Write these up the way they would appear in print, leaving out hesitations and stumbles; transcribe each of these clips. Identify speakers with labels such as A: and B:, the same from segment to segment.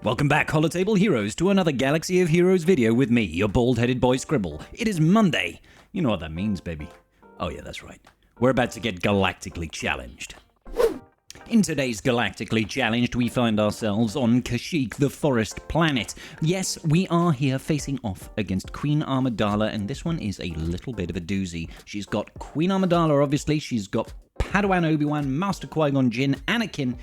A: Welcome back, Holotable Heroes, to another Galaxy of Heroes video with me, your bald-headed boy Scribble. It is Monday. You know what that means, baby. Oh yeah, that's right. We're about to get galactically challenged. In today's Galactically Challenged, we find ourselves on Kashyyyk, the forest planet. Yes, we are here facing off against Queen Amidala, and this one is a little bit of a doozy. She's got Queen Amidala, obviously. She's got Padawan Obi-Wan, Master Qui-Gon Jinn, Anakin.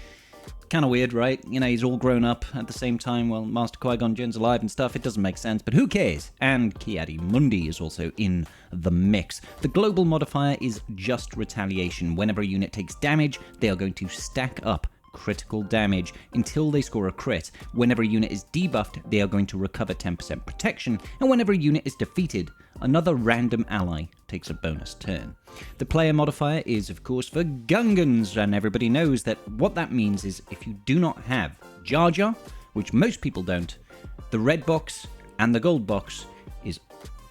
A: Kind of weird, right? You know, he's all grown up at the same time while Master Qui-Gon Jinn's alive and stuff. It doesn't make sense, but who cares? And Ki-Adi-Mundi is also in the mix. The global modifier is just retaliation. Whenever a unit takes damage, they are going to stack up critical damage until they score a crit. Whenever a unit is debuffed, they are going to recover 10% protection, and whenever a unit is defeated, another random ally takes a bonus turn. The player modifier is, of course, for Gungans, and everybody knows that what that means is if you do not have Jar Jar, which most people don't, the red box and the gold box is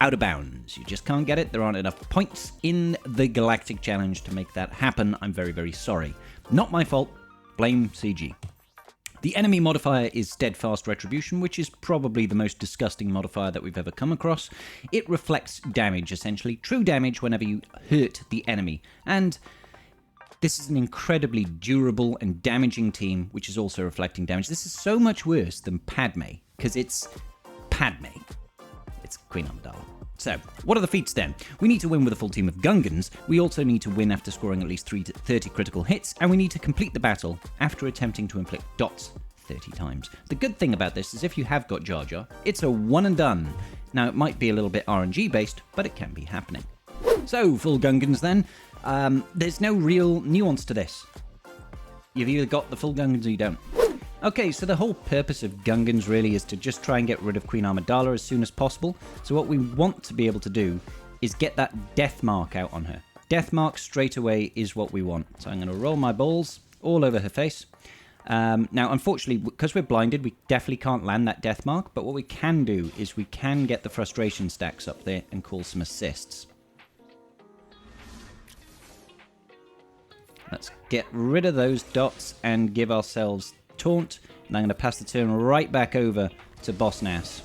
A: out of bounds. You just can't get it. There aren't enough points in the Galactic Challenge to make that happen. I'm very, very sorry. Not my fault. Blame CG. The enemy modifier is Steadfast Retribution, which is probably the most disgusting modifier that we've ever come across. It reflects damage, essentially, true damage whenever you hurt the enemy. And this is an incredibly durable and damaging team, which is also reflecting damage. This is so much worse than Padme, because it's Padme. It's Queen Amidala. So, what are the feats then? We need to win with a full team of Gungans, we also need to win after scoring at least 30 critical hits, and we need to complete the battle after attempting to inflict dots 30 times. The good thing about this is if you have got Jar Jar, it's a one and done. Now, it might be a little bit RNG based, but it can be happening. So, full Gungans then. There's no real nuance to this. You've either got the full Gungans or you don't. Okay, so the whole purpose of Gungans really is to just try and get rid of Queen Amidala as soon as possible. So what we want to be able to do is get that death mark out on her. Death mark straight away is what we want. So I'm going to roll my balls all over her face. Now, unfortunately, because we're blinded, we definitely can't land that death mark. But what we can do is we can get the frustration stacks up there and call some assists. Let's get rid of those dots and give ourselves taunt, and I'm going to pass the turn right back over to Boss Nass.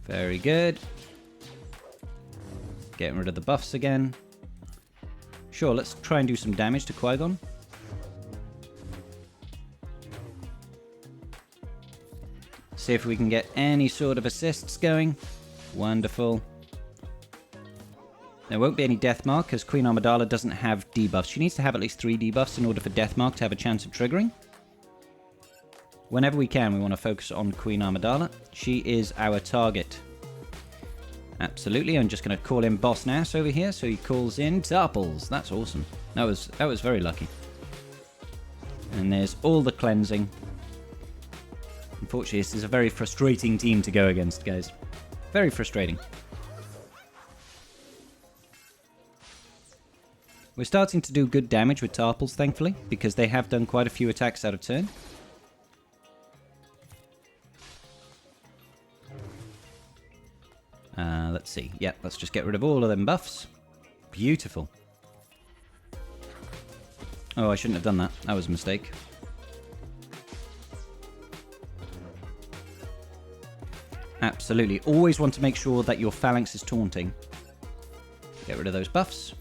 A: Very good. Getting rid of the buffs again. Sure, let's try and do some damage to Qui-Gon. See if we can get any sort of assists going. Wonderful. There won't be any death mark because Queen Amidala doesn't have debuffs. She needs to have at least 3 debuffs in order for death mark to have a chance of triggering. Whenever we can, we want to focus on Queen Amidala. She is our target. Absolutely. I'm just going to call in Boss Nass over here, so he calls in Tarples. That's awesome. That was very lucky. And there's all the cleansing. Unfortunately, this is a very frustrating team to go against, guys. Very frustrating. We're starting to do good damage with Tarples, thankfully, because they have done quite a few attacks out of turn. Let's see. Yeah, let's just get rid of all of them buffs. Beautiful. Oh, I shouldn't have done that. That was a mistake. Absolutely. Always want to make sure that your phalanx is taunting. Get rid of those buffs.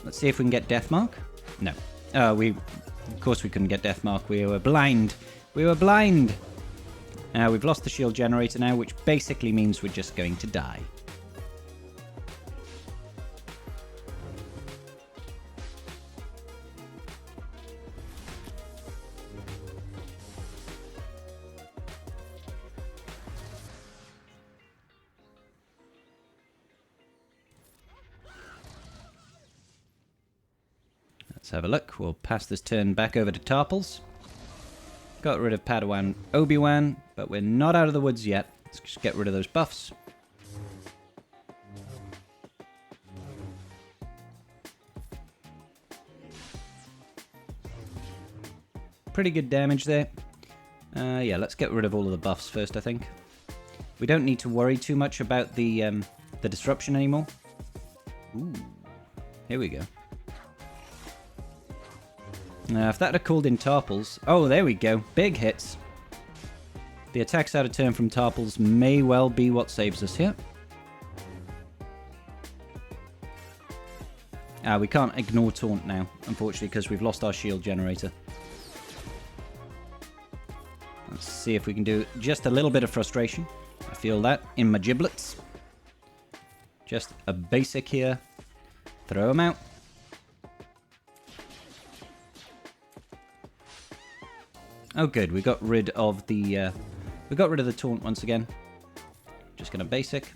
A: Let's see if we can get death mark. No. Of course we couldn't get death mark. We were blind. We were blind. We've lost the shield generator now, which basically means we're just going to die. Let's have a look. We'll pass this turn back over to Tarples. Got rid of Padawan Obi-Wan, but we're not out of the woods yet. Let's just get rid of those buffs. Pretty good damage there. Yeah, let's get rid of all of the buffs first, I think. We don't need to worry too much about the disruption anymore. Ooh, here we go. If that had called in Tarpals... Oh, there we go. Big hits. The attacks out of turn from Tarpals may well be what saves us here. We can't ignore Taunt now, unfortunately, because we've lost our shield generator. Let's see if we can do just a little bit of frustration. I feel that in my giblets. Just a basic here. Throw them out. Oh, good. We got rid of the taunt once again. Just gonna basic.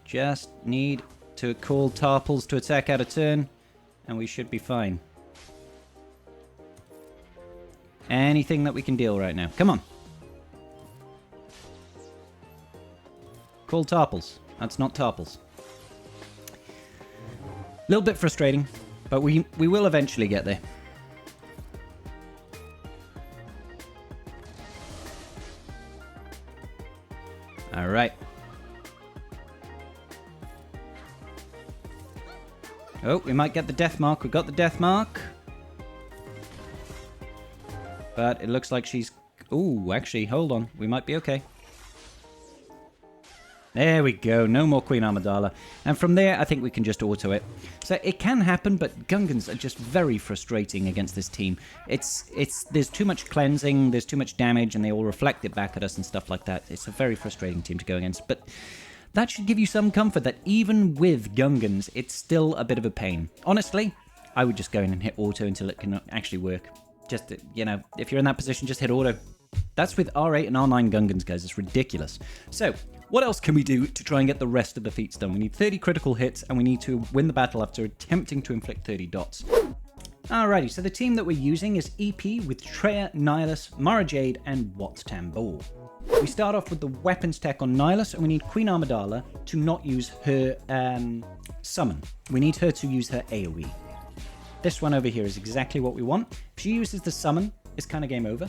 A: Just need to call Tarpals to attack out of turn, and we should be fine. Anything that we can deal right now. Come on. Call Tarpals. That's not Tarpals. A little bit frustrating, but we will eventually get there. All right. Oh, we might get the death mark. We got the death mark. But it looks like she's... Ooh, actually, hold on. We might be okay. There we go. No more Queen Amidala. And from there, I think we can just auto it. So it can happen, but Gungans are just very frustrating against this team. There's too much cleansing, there's too much damage, and they all reflect it back at us and stuff like that. It's a very frustrating team to go against. But that should give you some comfort that even with Gungans, it's still a bit of a pain. Honestly, I would just go in and hit auto until it can actually work. Just, you know, if you're in that position, just hit auto. That's with R8 and R9 Gungans, guys. It's ridiculous. So, what else can we do to try and get the rest of the feats done? We need 30 critical hits, and we need to win the battle after attempting to inflict 30 dots. Alrighty, so the team that we're using is EP with Treya, Nihilus, Mara Jade, and Wat Tambor. We start off with the weapons tech on Nihilus, and we need Queen Amidala to not use her summon. We need her to use her AoE. This one over here is exactly what we want. If she uses the summon, it's kind of game over.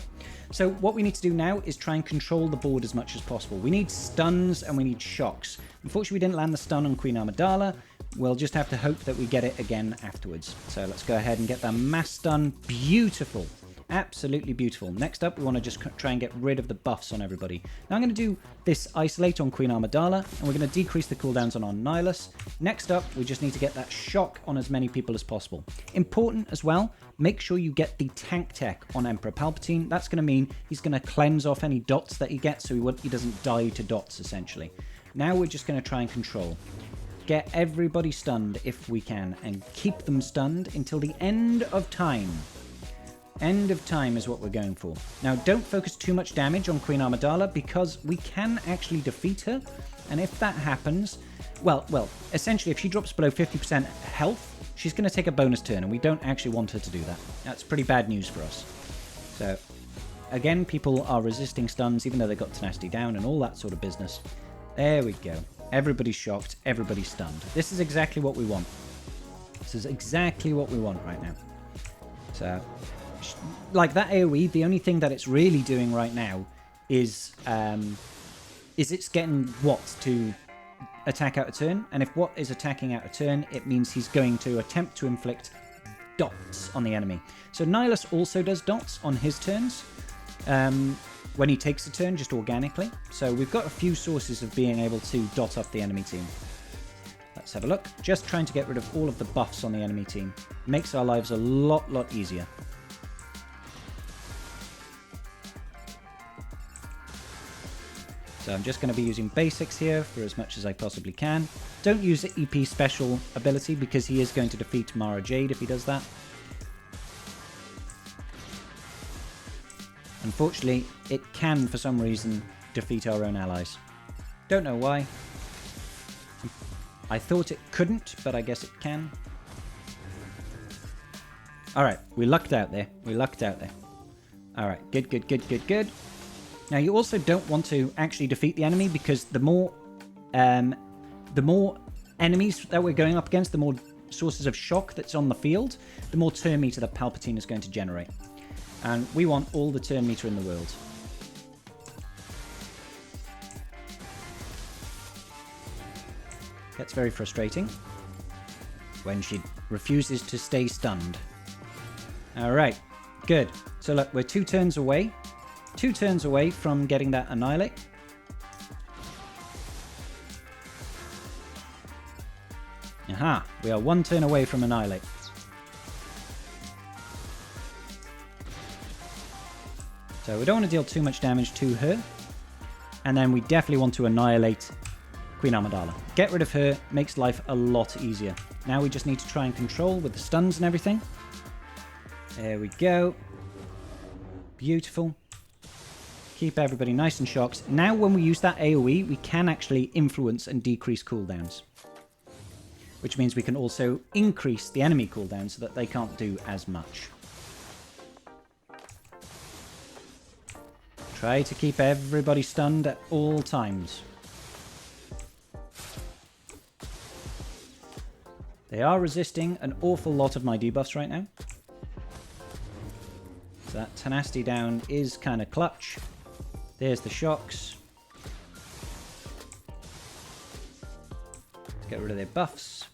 A: So what we need to do now is try and control the board as much as possible. We need stuns and we need shocks. Unfortunately, we didn't land the stun on Queen Amidala. We'll just have to hope that we get it again afterwards. So let's go ahead and get that mass stun. Beautiful. Absolutely beautiful. Next up, we want to just try and get rid of the buffs on everybody. Now I'm going to do this isolate on Queen Amidala, and we're going to decrease the cooldowns on our Nihilus. Next up, we just need to get that shock on as many people as possible. Important as well, make sure you get the tank tech on Emperor Palpatine. That's going to mean he's going to cleanse off any dots that he gets, so he doesn't die to dots, essentially. Now we're just going to try and control. Get everybody stunned if we can, and keep them stunned until the end of time. End of time is what we're going for. Now, don't focus too much damage on Queen Amidala, because we can actually defeat her. And if that happens, well, essentially, if she drops below 50% health, she's going to take a bonus turn, and we don't actually want her to do that. That's pretty bad news for us. So, again, people are resisting stuns, even though they got tenacity down and all that sort of business. There we go. Everybody's shocked. Everybody's stunned. This is exactly what we want. This is exactly what we want right now. So, like that AoE, the only thing that it's really doing right now is it's getting Wat to attack out of turn, and if Wat is attacking out of turn, it means he's going to attempt to inflict dots on the enemy. So Nihilus also does dots on his turns when he takes a turn, just organically. So we've got a few sources of being able to dot off the enemy team. Let's have a look. Just trying to get rid of all of the buffs on the enemy team. Makes our lives a lot easier. So I'm just going to be using basics here for as much as I possibly can. Don't use the EP special ability, because he is going to defeat Mara Jade if he does that. Unfortunately, it can, for some reason, defeat our own allies. Don't know why. I thought it couldn't, but I guess it can. Alright, we lucked out there. We lucked out there. Alright, good. Now, you also don't want to actually defeat the enemy, because the more enemies that we're going up against, the more sources of shock that's on the field, the more turn meter that Palpatine is going to generate. And we want all the turn meter in the world. Gets very frustrating when she refuses to stay stunned. Alright, good. So look, we're 2 turns away. 2 turns away from getting that Annihilate. Aha, we are 1 turn away from Annihilate. So we don't want to deal too much damage to her. And then we definitely want to Annihilate Queen Amidala. Get rid of her, makes life a lot easier. Now we just need to try and control with the stuns and everything. There we go. Beautiful. Keep everybody nice and shocked. Now when we use that AoE, we can actually influence and decrease cooldowns. Which means we can also increase the enemy cooldown so that they can't do as much. Try to keep everybody stunned at all times. They are resisting an awful lot of my debuffs right now. So that tenacity down is kind of clutch. There's the shocks. Let's get rid of their buffs.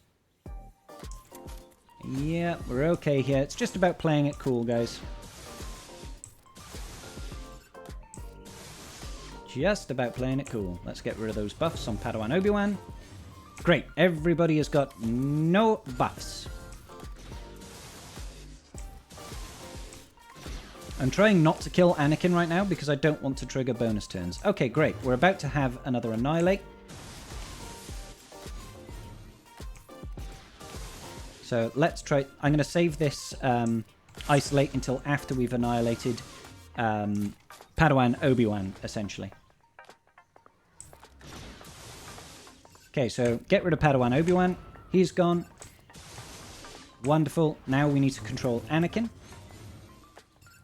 A: Yeah, we're okay here. It's just about playing it cool, guys. Just about playing it cool. Let's get rid of those buffs on Padawan Obi-Wan. Great. Everybody has got no buffs. I'm trying not to kill Anakin right now because I don't want to trigger bonus turns. Okay, great. We're about to have another Annihilate. So let's try... I'm going to save this Isolate until after we've annihilated Padawan Obi-Wan, essentially. Okay, so get rid of Padawan Obi-Wan. He's gone. Wonderful. Now we need to control Anakin.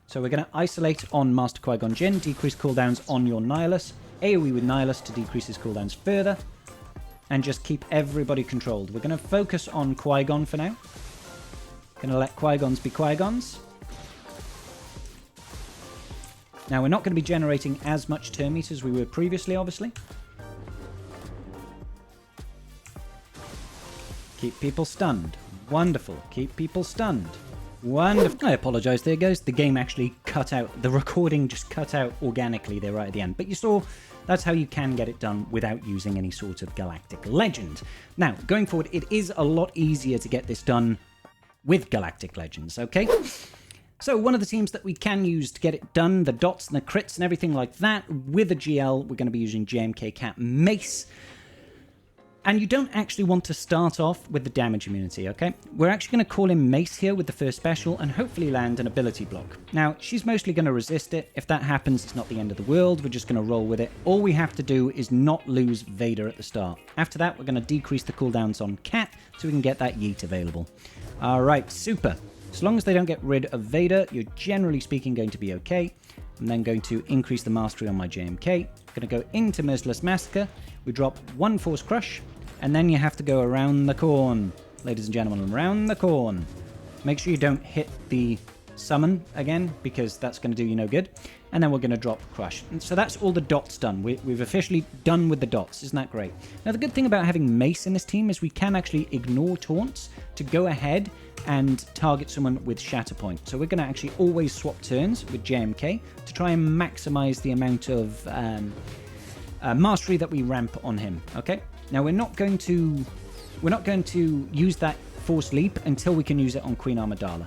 A: So we're going to isolate on Master Qui-Gon Jinn, decrease cooldowns on your Nihilus, AoE with Nihilus to decrease his cooldowns further, and just keep everybody controlled. We're going to focus on Qui-Gon for now. Going to let Qui-Gons be Qui-Gons. Now we're not going to be generating as much turn meter as we were previously, obviously. Keep people stunned. Wonderful. Keep people stunned. Wonderful. I apologize there, guys. The game actually cut out. The recording just cut out organically there right at the end. But you saw that's how you can get it done without using any sort of Galactic Legend. Now, going forward, it is a lot easier to get this done with Galactic Legends, okay? So one of the teams that we can use to get it done, the dots and the crits and everything like that, with a GL, we're going to be using JMK Cat Mace. And you don't actually want to start off with the damage immunity, okay? We're actually going to call in Mace here with the first special and hopefully land an ability block. Now, she's mostly going to resist it. If that happens, it's not the end of the world. We're just going to roll with it. All we have to do is not lose Vader at the start. After that, we're going to decrease the cooldowns on Cat so we can get that Yeet available. All right, super. As long as they don't get rid of Vader, you're generally speaking going to be okay. I'm then going to increase the mastery on my JMK. Going to go into Merciless Massacre. We drop 1 Force Crush. And then you have to go around the corn, ladies and gentlemen, around the corn. Make sure you don't hit the summon again, because that's going to do you no good. And then we're going to drop Crush. And so that's all the dots done. We've officially done with the dots. Isn't that great? Now, the good thing about having Mace in this team is we can actually ignore taunts to go ahead and target someone with Shatter Point. So we're going to actually always swap turns with JMK to try and maximize the amount of mastery that we ramp on him, okay? Now we're not going to use that Force Leap until we can use it on Queen Amidala.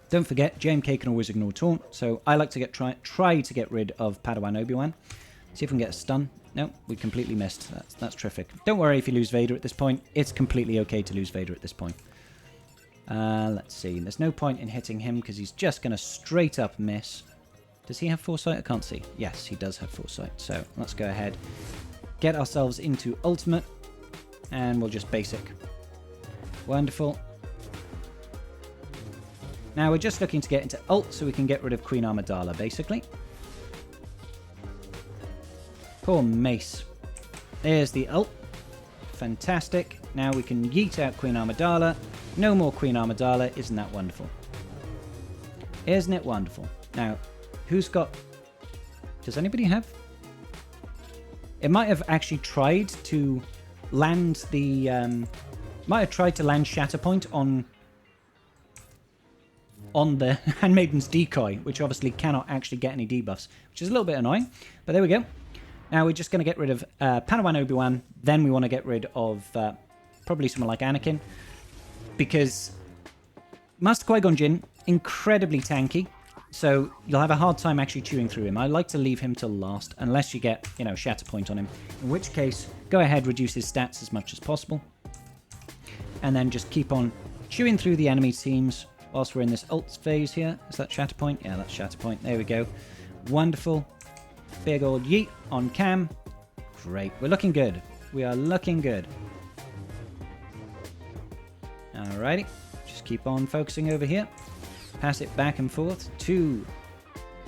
A: Don't forget, JMK can always ignore taunt, so I like to try to get rid of Padawan Obi-Wan. See if we can get a stun. No, we completely missed. That's terrific. Don't worry if you lose Vader at this point. It's completely okay to lose Vader at this point. Let's see. There's no point in hitting him because he's just going to straight up miss. Does he have Foresight? I can't see. Yes, he does have Foresight. So let's go ahead. Get ourselves into ultimate, and we'll just basic. Wonderful. Now we're just looking to get into ult so we can get rid of Queen Amidala, basically. Poor Mace. There's the ult. Fantastic. Now we can yeet out Queen Amidala. No more Queen Amidala. Isn't that wonderful? Isn't it wonderful? Now, who's got... Does anybody have... It might have actually tried to land the... might have tried to land Shatterpoint on the Handmaiden's Decoy, which obviously cannot actually get any debuffs, which is a little bit annoying. But there we go. Now we're just going to get rid of Padawan Obi-Wan. Then we want to get rid of probably someone like Anakin, because Master Qui-Gon Jinn, incredibly tanky, so you'll have a hard time actually chewing through him. I like to leave him till last, unless you get, Shatterpoint on him, in which case, go ahead, reduce his stats as much as possible, and then just keep on chewing through the enemy teams whilst we're in this ult phase here. Is that Shatterpoint? Yeah, that's Shatterpoint. There we go. Wonderful. Big old yeet on cam. Great. We're looking good. We are looking good. Alrighty. Just keep on focusing over here. Pass it back and forth to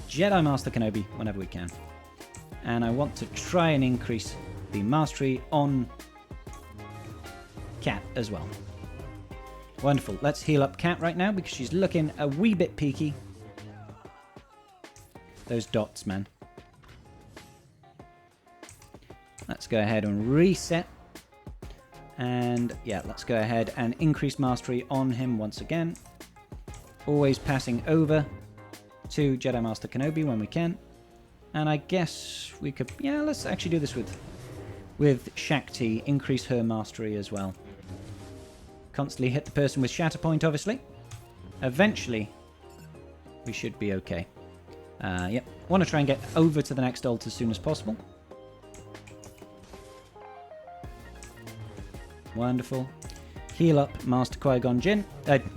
A: Jedi Master Kenobi whenever we can. And I want to try and increase the mastery on Cat as well. Wonderful. Let's heal up Cat right now because she's looking a wee bit peaky. Those dots, man. Let's go ahead and reset. And yeah, let's go ahead and increase mastery on him once again. Always passing over to Jedi Master Kenobi when we can. And I guess we could... yeah, let's actually do this with Shakti. Increase her mastery as well. Constantly hit the person with Shatterpoint, obviously. Eventually, we should be okay. Yep. Want to try and get over to the next ult as soon as possible. Wonderful. Heal up Master Qui-Gon Jinn. Jedi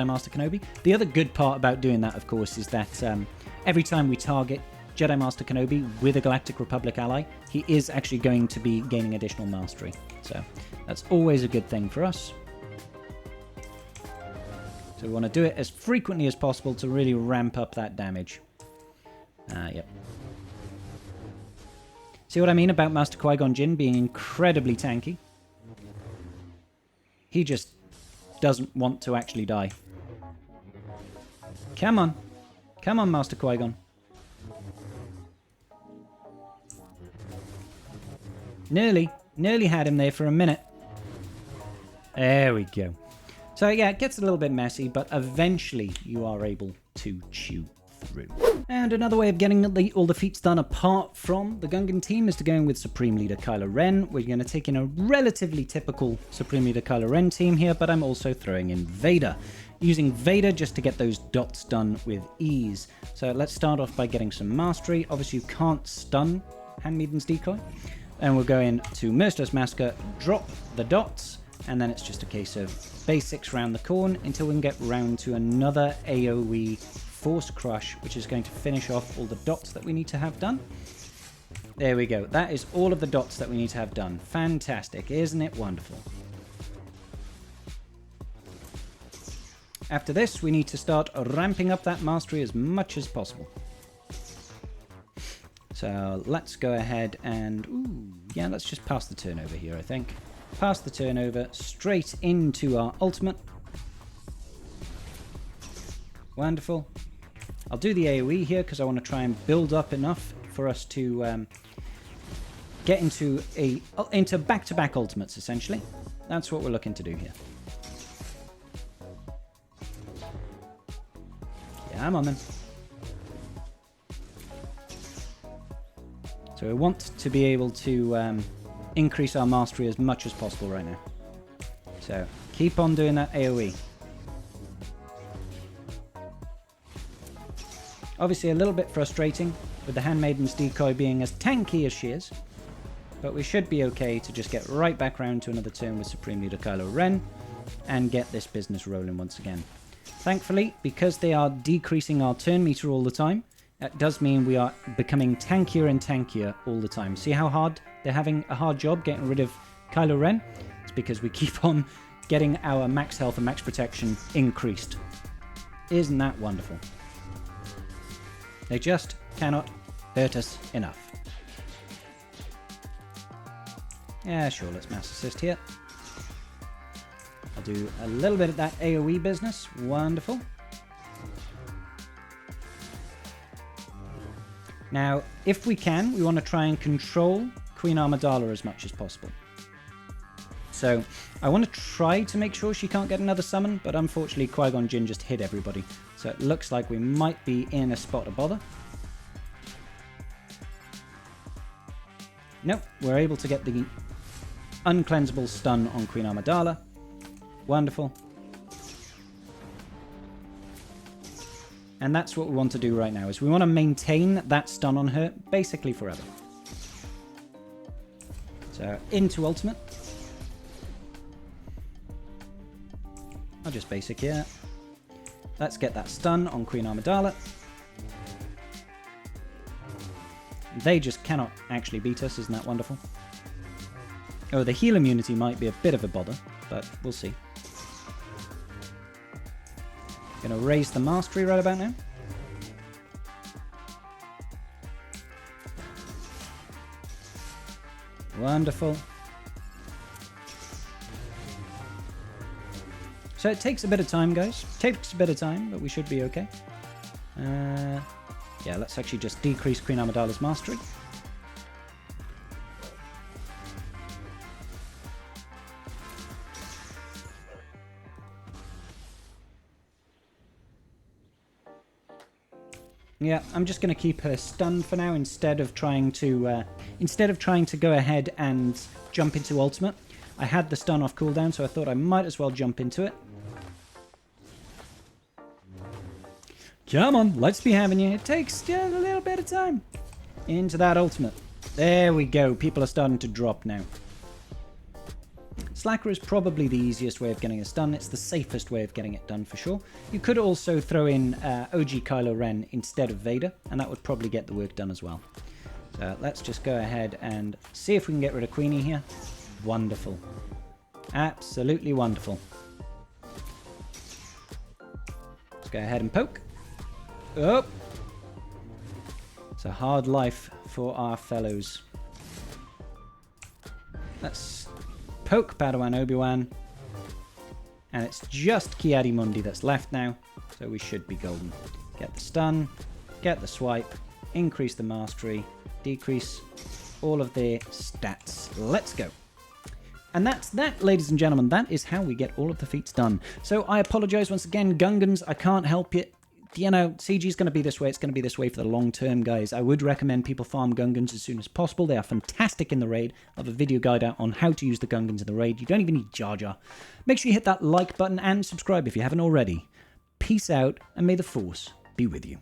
A: Master Kenobi. The other good part about doing that, of course, is that every time we target Jedi Master Kenobi with a Galactic Republic ally, he is actually going to be gaining additional mastery. So that's always a good thing for us. So we want to do it as frequently as possible to really ramp up that damage. Yep. See what I mean about Master Qui-Gon Jinn being incredibly tanky? He just doesn't want to actually die. Come on. Come on, Master Qui-Gon. Nearly had him there for a minute. There we go. So yeah, it gets a little bit messy, but eventually you are able to chew through. And another way of getting all the feats done apart from the Gungan team is to go in with Supreme Leader Kylo Ren. We're going to take in a relatively typical Supreme Leader Kylo Ren team here, but I'm also throwing in Vader. Using Vader just to get those dots done with ease. So let's start off by getting some mastery. Obviously you can't stun Handmaiden's Decoy. And we'll go in to Merciless Massacre, drop the dots, and then it's just a case of basics round the corn until we can get round to another AoE Force Crush, which is going to finish off all the dots that we need to have done. There we go. That is all of the dots that we need to have done. Fantastic. Isn't it wonderful? After this, we need to start ramping up that mastery as much as possible. So let's go ahead and... ooh, yeah, let's just pass the turnover here, I think. Pass the turnover straight into our ultimate. Wonderful. I'll do the AoE here because I want to try and build up enough for us to get into back-to-back ultimates, essentially. That's what we're looking to do here. Yeah, I'm on them. So we want to be able to increase our mastery as much as possible right now. So keep on doing that AoE. Obviously a little bit frustrating with the Handmaiden's Decoy being as tanky as she is. But we should be okay to just get right back round to another turn with Supreme Leader Kylo Ren and get this business rolling once again. Thankfully, because they are decreasing our turn meter all the time, that does mean we are becoming tankier and tankier all the time. See how hard they're having a hard job getting rid of Kylo Ren? It's because we keep on getting our max health and max protection increased. Isn't that wonderful? They just cannot hurt us enough. Yeah, sure, let's mass assist here. I'll do a little bit of that AoE business. Wonderful. Now, if we can, we want to try and control Queen Amidala as much as possible. So I want to try to make sure she can't get another summon, but unfortunately Qui-Gon Jinn just hit everybody. So it looks like we might be in a spot of bother. Nope, we're able to get the uncleansable stun on Queen Amidala. Wonderful. And that's what we want to do right now, is we want to maintain that stun on her basically forever. So into ultimate. I'll just basic here. Let's get that stun on Queen Amidala. They just cannot actually beat us, isn't that wonderful? Oh, the heal immunity might be a bit of a bother, but we'll see. Gonna raise the mastery right about now. Wonderful. So it takes a bit of time, guys. Takes a bit of time, but we should be okay. Yeah, let's actually just decrease Queen Amidala's mastery. Yeah, I'm just going to keep her stunned for now instead of trying to go ahead and jump into ultimate. I had the stun off cooldown, so I thought I might as well jump into it. Come on, let's be having you. It takes just a little bit of time. Into that ultimate. There we go. People are starting to drop now. Slacker is probably the easiest way of getting a stun. It's the safest way of getting it done for sure. You could also throw in OG Kylo Ren instead of Vader, and that would probably get the work done as well. So let's just go ahead and see if we can get rid of Queenie here. Wonderful. Absolutely wonderful. Let's go ahead and poke. Oh! It's a hard life for our fellows. Let's poke Padawan Obi-Wan. And it's just Ki-Adi-Mundi that's left now. So we should be golden. Get the stun. Get the swipe. Increase the mastery. Decrease all of their stats. Let's go. And that's that, ladies and gentlemen. That is how we get all of the feats done. So I apologize once again, Gungans. I can't help you. You know, CG is going to be this way. It's going to be this way for the long term, guys. I would recommend people farm Gungans as soon as possible. They are fantastic in the raid. I have a video guide out on how to use the Gungans in the raid. You don't even need Jar Jar. Make sure you hit that like button and subscribe if you haven't already. Peace out, and may the Force be with you.